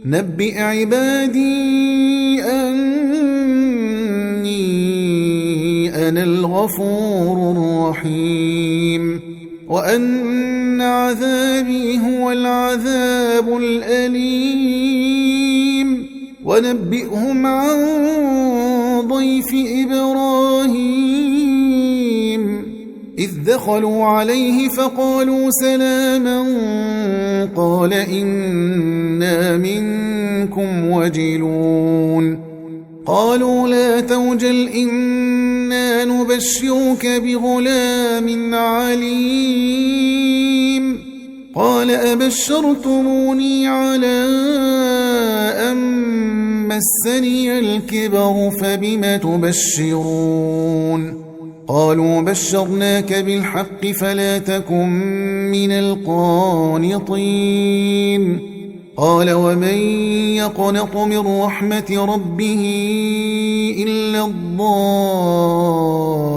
نبئ عبادي أني أنا الغفور الرحيم وأن عذابي هو العذاب الأليم ونبئهم عن ضيف إبراهيم إذ دخلوا عليه فقالوا سلاما قال إنا منكم وجلون قالوا لا توجل إنا نبشرك بغلام عليم قال أبشرتموني على أن مسني الكبر فبم تبشرون قالوا بشرناك بالحق فلا تكن من القانطين قال ومن يقنط من رحمة ربه إلا الضالون